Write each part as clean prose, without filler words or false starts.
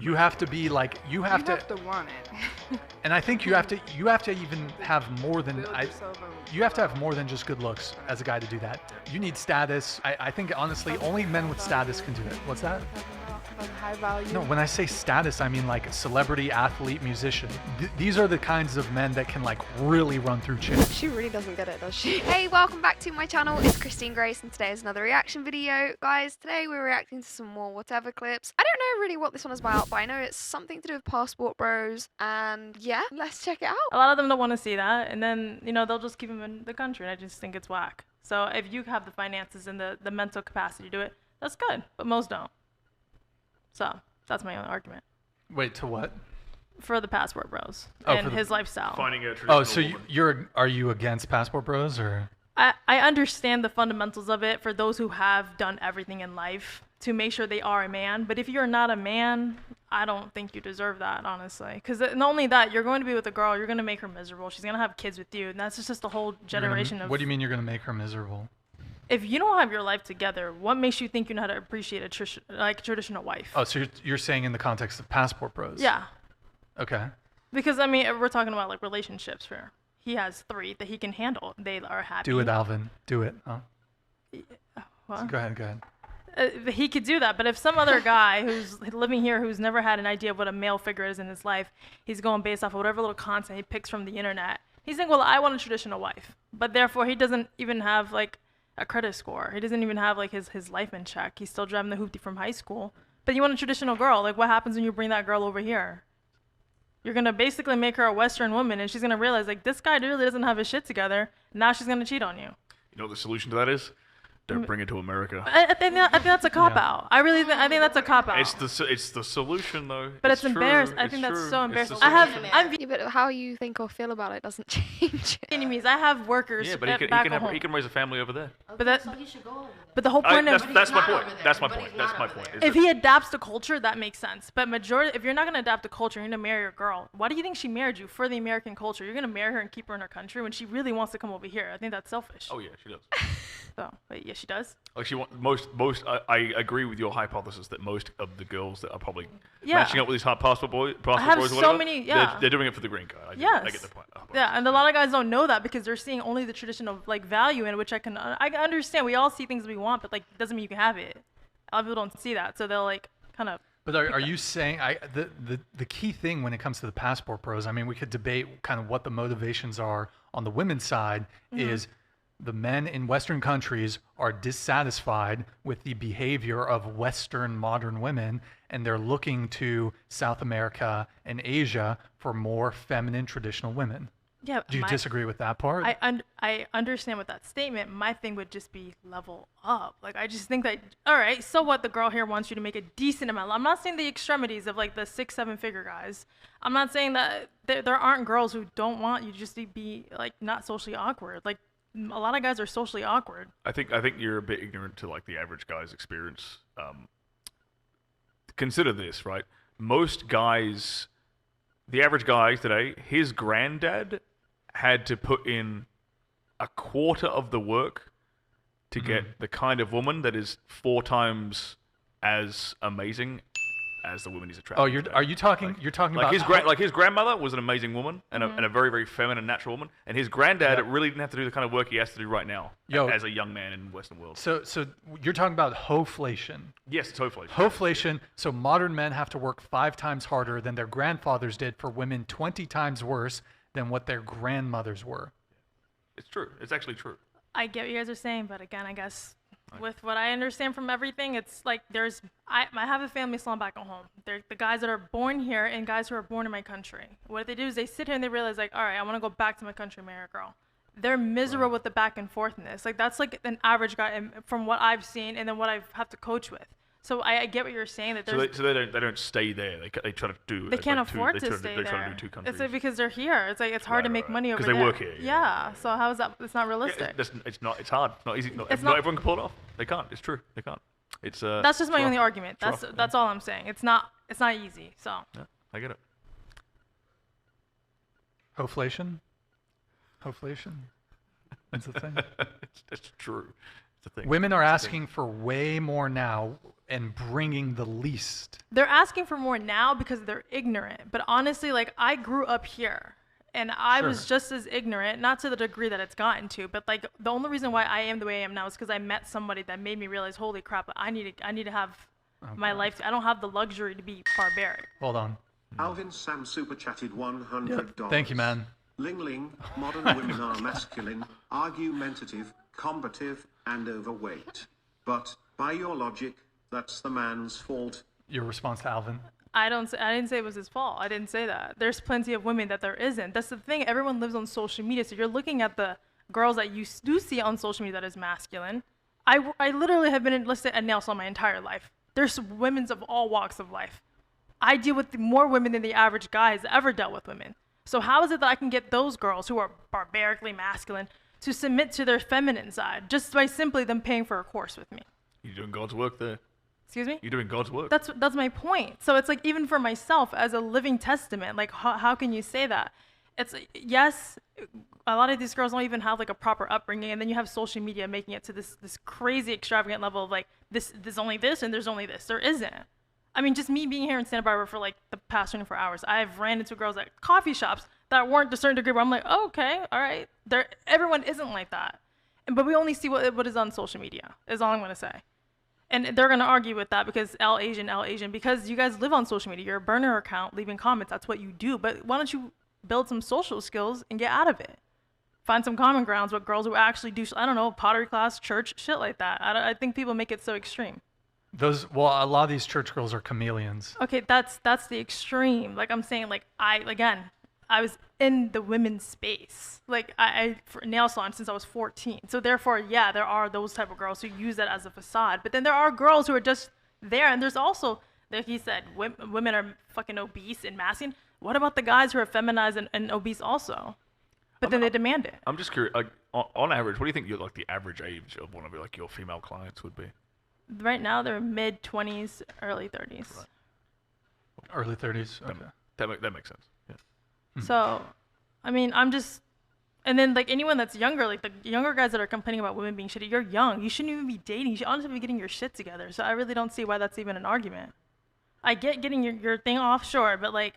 You have to be like you have to want it. and I think you have to even have more than you have to have more than just good looks as a guy to do that. You need status. I think honestly only men with status can do it. What's that? High value. No, when I say status, I mean like celebrity, athlete, musician. These are the kinds of men that can like really run through chicks. She really doesn't get it, does she? Hey, welcome back to my channel. It's Christine Grace, and today is another reaction video. Guys, today we're reacting to some more whatever clips. I don't know really what this one is about, but I know it's something to do with passport bros, and yeah, let's check it out. A lot of them don't want to see that, and then, you know, they'll just keep them in the country, and I just think it's whack. So if you have the finances and the mental capacity to do it, that's good, but most don't. So that's my only argument. Wait, to what? For the passport bros Oh, and his lifestyle. Finding a traditional Oh, so woman. are you against passport bros or? I understand the fundamentals of it for those who have done everything in life to make sure they are a man. But if you're not a man, I don't think you deserve that, honestly. Because not only that, you're going to be with a girl, you're going to make her miserable. She's going to have kids with you. And that's just a whole generation of... What do you mean you're going to make her miserable? If you don't have your life together, what makes you think you know how to appreciate a traditional wife? Oh, so you're saying in the context of passport bros? Yeah. Okay. Because, I mean, we're talking about, like, relationships here. He has 3 that he can handle. They are happy. Do it, Alvin. Do it. Oh. What? Go ahead. He could do that, but if some other guy who's living here who's never had an idea of what a male figure is in his life, he's going based off of whatever little content he picks from the internet. He's saying, well, I want a traditional wife. But therefore, he doesn't even have, like, a credit score. He doesn't even have like his life in check. He's still driving the hoopty from high school. But you want a traditional girl. Like, what happens when you bring that girl over here? You're gonna basically make her a Western woman, and she's gonna realize like this guy really doesn't have his shit together. Now she's gonna cheat on you. You know what the solution to that is? Don't bring it to America. I think that's a cop out. I think that's a cop out. It's the solution though. But it's embarrassing. I think that's so embarrassing. I'm Yeah, but how you think or feel about it doesn't change. enemies. I have workers. Yeah, but he can raise a family over there. But that. But the whole point of that's my point. That's my point. That's my point. If he adapts to culture, that makes sense. But majority, if you're not gonna adapt to culture, you're gonna marry a girl. Why do you think she married you? For the American culture. You're gonna marry her and keep her in her country when she really wants to come over here. I think that's selfish. Oh yeah, she does. So, wait, yeah, she does. Like most. I agree with your hypothesis that most of the girls that are probably matching up with these passport boys, or whatever, many. they're doing it for the green card. I get the point. Yeah, and a lot of guys don't know that because they're seeing only the traditional like value in it, which I understand. We all see things we want, but like it doesn't mean you can have it. A lot of people don't see that, so they'll like kind of. But are you saying the key thing when it comes to the passport bros? I mean, we could debate kind of what the motivations are on the women's side. Is the men in Western countries are dissatisfied with the behavior of Western modern women, and they're looking to South America and Asia for more feminine traditional women. Yeah. Do you disagree with that part? I understand with that statement. My thing would just be level up. Like, I just think that, all right, so what, the girl here wants you to make a decent amount. I'm not saying the extremities of like the 6-7 figure guys. I'm not saying that there aren't girls who don't want you just to be like not socially awkward. Like, a lot of guys are socially awkward. I think you're a bit ignorant to like the average guy's experience. Consider this, right? Most guys, the average guy today, his granddad had to put in a quarter of the work to get the kind of woman that is 4 times as amazing as the woman he's attracted. Oh, are you talking? You're talking like about his grandmother was an amazing woman and a very, very feminine, natural woman, and his granddad really didn't have to do the kind of work he has to do right now as a young man in the Western world. So you're talking about hoflation. Yes, it's hoflation. Hoflation. So modern men have to work 5 times harder than their grandfathers did for women 20 times worse than what their grandmothers were. It's true. It's actually true. I get what you guys are saying, but again, I guess with what I understand from everything, it's like I have a family salon back at home. They're the guys that are born here and guys who are born in my country. What they do is they sit here and they realize like, all right, I want to go back to my country and marry a girl. They're miserable with the back and forthness. Like that's like an average guy from what I've seen and then what I've had to coach with. So I get what you're saying that there's. So they don't stay there. They try to do. They can't afford to stay there. They try to do 2 countries. It's like because they're here. It's like it's hard to make money over there. Because they work here. Yeah. So how is that? It's not realistic. Yeah, it's not. It's hard. It's not easy. Not everyone can pull it off. They can't. It's true. They can't. It's. That's just my only argument. That's all I'm saying. It's not easy. So. Yeah, I get it. Hoflation. That's the thing. It's true. It's the thing. Women are asking for way more now. and bringing the least. They're asking for more now because they're ignorant. But honestly, like, I grew up here and I was Sure. just as ignorant, not to the degree that it's gotten to, but like the only reason why I am the way I am now is because I met somebody that made me realize, holy crap, I need to have my life. I don't have the luxury to be barbaric. Hold on. Alvin Sam super chatted $100. Thank you, man. Ling Ling, modern women are masculine, argumentative, combative, and overweight. But, by your logic, that's the man's fault. Your response to Alvin. I didn't say it was his fault. I didn't say that. There's plenty of women that there isn't. That's the thing. Everyone lives on social media, so you're looking at the girls that you do see on social media that is masculine. I literally have been enlisted at nail salon my entire life. There's women of all walks of life. I deal with more women than the average guy has ever dealt with women. So how is it that I can get those girls who are barbarically masculine to submit to their feminine side just by simply them paying for a course with me? You're doing God's work there. Excuse me? You're doing God's work. That's my point. So it's like, even for myself as a living testament, like how can you say that? It's yes, a lot of these girls don't even have like a proper upbringing, and then you have social media making it to this crazy extravagant level of like there's only this and there's only this. There isn't. I mean, just me being here in Santa Barbara for like the past 24 hours, I've ran into girls at coffee shops that weren't to a certain degree where I'm like, oh, okay, all right. Everyone isn't like that. But we only see what is on social media, is all I'm going to say. And they're going to argue with that because L Asian, because you guys live on social media. You're a burner account, leaving comments. That's what you do. But why don't you build some social skills and get out of it? Find some common grounds with girls who actually do, I don't know, pottery class, church, shit like that. I think people make it so extreme. A lot of these church girls are chameleons. Okay, that's the extreme. Like I'm saying, like I was in the women's space, like I for nail salon since I was 14. So therefore, yeah, there are those type of girls who use that as a facade. But then there are girls who are just there, and there's also, like he said, women are fucking obese and masculine. What about the guys who are feminized and obese also? But then they demand it. I'm just curious. Like, on average, what do you think the average age of one of your female clients would be? Right now, they're mid 20s, early 30s. Right. Early 30s. Okay. That makes sense. Yeah. So, I mean, and then like anyone that's younger, like the younger guys that are complaining about women being shitty, you're young. You shouldn't even be dating. You should honestly be getting your shit together. So I really don't see why that's even an argument. I get getting your thing offshore, but like,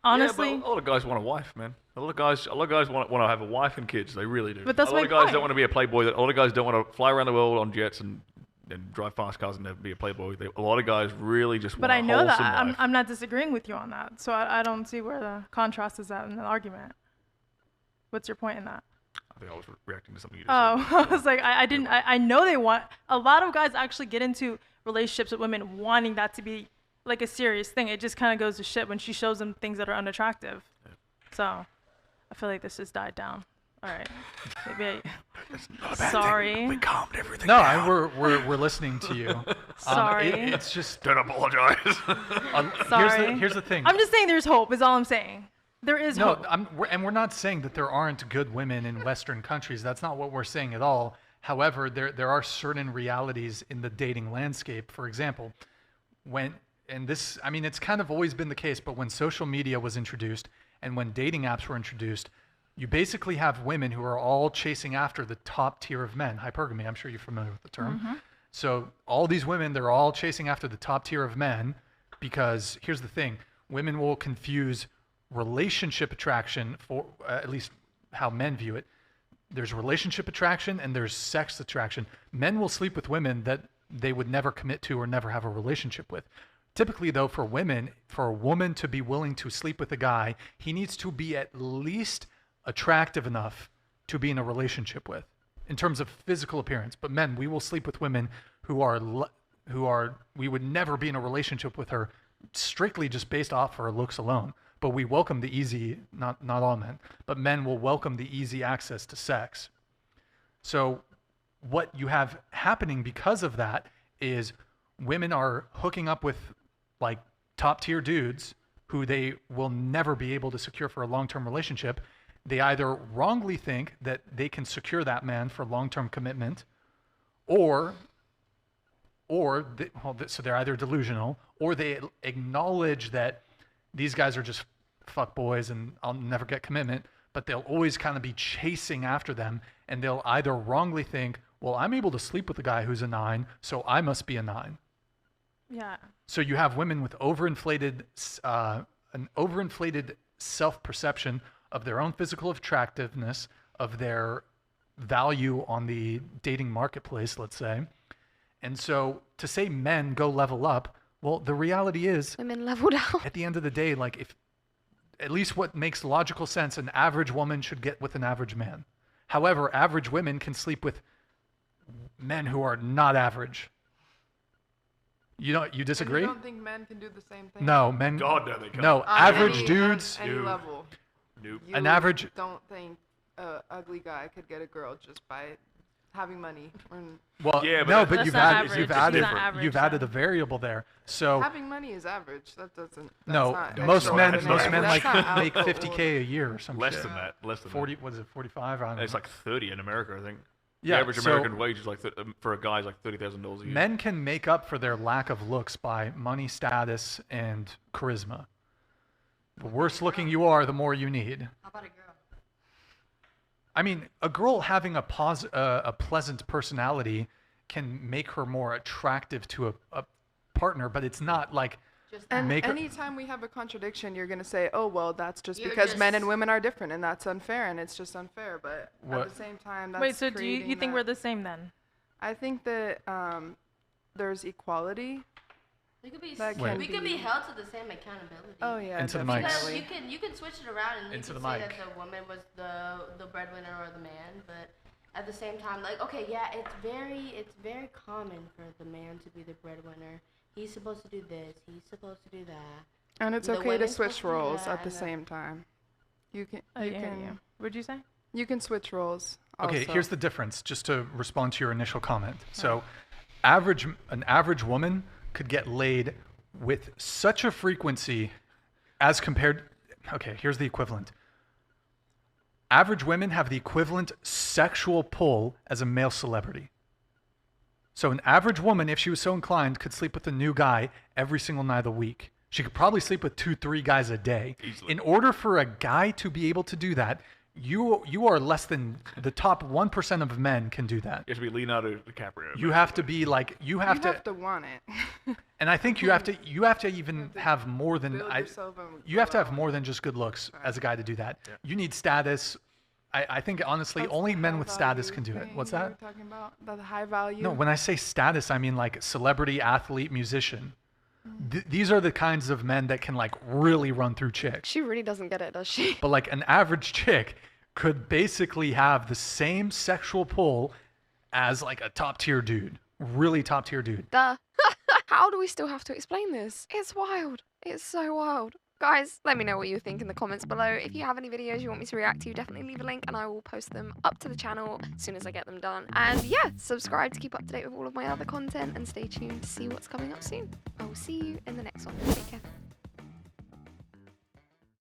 honestly. Yeah, but a lot of guys want a wife, man. A lot of guys want to have a wife and kids. They really do. But that's a lot my of guys point. don't want to be a playboy. A lot of guys don't want to fly around the world on jets and drive fast cars and never be a playboy. A lot of guys really just want But I a know wholesome that. life. I'm not disagreeing with you on that. So I don't see where the contrast is at in the argument. What's your point in that? I think I was reacting to something you just said. Oh, I was like, I know they want, a lot of guys actually get into relationships with women wanting that to be like a serious thing. It just kind of goes to shit when she shows them things that are unattractive. So I feel like this just died down. All right. Maybe sorry. We calmed everything No, down. we're listening to you. Sorry. It's just Don't apologize. Sorry. Here's the thing. I'm just saying there's hope, is all I'm saying. There is No, hope. we're not saying that there aren't good women in Western countries. That's not what we're saying at all. However, there are certain realities in the dating landscape. For example, it's kind of always been the case, but when social media was introduced and when dating apps were introduced, you basically have women who are all chasing after the top tier of men. Hypergamy, I'm sure you're familiar with the term. Mm-hmm. So all these women, they're all chasing after the top tier of men because here's the thing. Women will confuse relationship attraction for at least how men view it. There's relationship attraction and there's sex attraction. Men will sleep with women that they would never commit to or never have a relationship with. Typically, though, for women, for a woman to be willing to sleep with a guy, he needs to be at least attractive enough to be in a relationship with in terms of physical appearance. But men, we will sleep with women who are we would never be in a relationship with her strictly just based off her looks alone. But we welcome the easy, not all men, but men will welcome the easy access to sex. So what you have happening because of that is women are hooking up with like top tier dudes who they will never be able to secure for a long-term relationship. They either wrongly think that they can secure that man for long-term commitment, so they're either delusional, or they acknowledge that these guys are just fuck boys and I'll never get commitment, but they'll always kind of be chasing after them, and they'll either wrongly think, well, I'm able to sleep with a guy who's a 9, so I must be a 9. Yeah. So you have women with an overinflated self-perception of their own physical attractiveness, of their value on the dating marketplace, let's say. And so to say men go level up, well, the reality is, Women leveled out. at the end of the day, like if at least what makes logical sense, an average woman should get with an average man. However, average women can sleep with men who are not average. You disagree? You don't think men can do the same thing? No, men. God, no, they can't. No, On average any- dudes. on any Nope. level. Nope. You An average- don't think a ugly guy could get a girl just by having money or Well, Yeah, but no, that's- but That's you've not added average. you've It's added not average, you've added though. a variable there. So having money is average. That doesn't. That's no, not most men extraordinary. like That's not make out- 50K a year or something. Less than that. Less than 40. What is it? 45? I don't that. It's know. like 30 in America, I think. Yeah, The average so- American wage is like for a guy is like $30,000 a year. Men can make up for their lack of looks by money, status, and charisma. The worse looking you are, the more you need. How about a girl? I mean, a girl having a pleasant personality can make her more attractive to a partner, but it's not like Just And Make her- anytime we have a contradiction, you're gonna say, "Oh, well, that's just You're because men and just- women are different, and that's unfair, and it's just unfair." But What- at the same time, that's Wait, so do you creating think that- we're the same then? I think that there's equality. we could be That Wait. can we could be be- held to the same accountability. Oh yeah, Into the definitely. mics. Because you can switch it around and you Into can the say mic. that the woman was the breadwinner or the man, but at the same time, like, okay, yeah, it's very common for the man to be the breadwinner. He's supposed to do this. He's supposed to do that. And it's The okay to women's switch supposed to do roles that, at the and the- same time. You can Oh, you yeah, can yeah. What'd you say? you can switch roles. Okay, also. here's the difference, just to respond to your initial comment. So, an average woman could get laid with such a frequency as compared. Okay, here's the equivalent. Average women have the equivalent sexual pull as a male celebrity. So, an average woman, if she was so inclined, could sleep with a new guy every single night of the week. She could probably sleep with 2-3 guys a day. Easily. In order for a guy to be able to do that, you are less than the top 1% of men can do that. You have to be Leonardo DiCaprio. You have to be like you have to, want it. and I think you have to even have more than Build yourself and you have to grow. have more than just good looks as a guy to do that. You need status. I think honestly, That's only the men high with status value can do it. thing What's you that? were talking about the high value. No, when I say status, I mean like celebrity, athlete, musician. These are the kinds of men that can like really run through chicks. She really doesn't get it, does she? But like an average chick could basically have the same sexual pull as like a top tier dude, really top tier dude. Duh. How do we still have to explain this? It's wild. It's so wild. Guys, let me know what you think in the comments below. If you have any videos you want me to react to, definitely leave a link and I will post them up to the channel as soon as I get them done. And yeah, subscribe to keep up to date with all of my other content and stay tuned to see what's coming up soon. I will see you in the next one. Take care.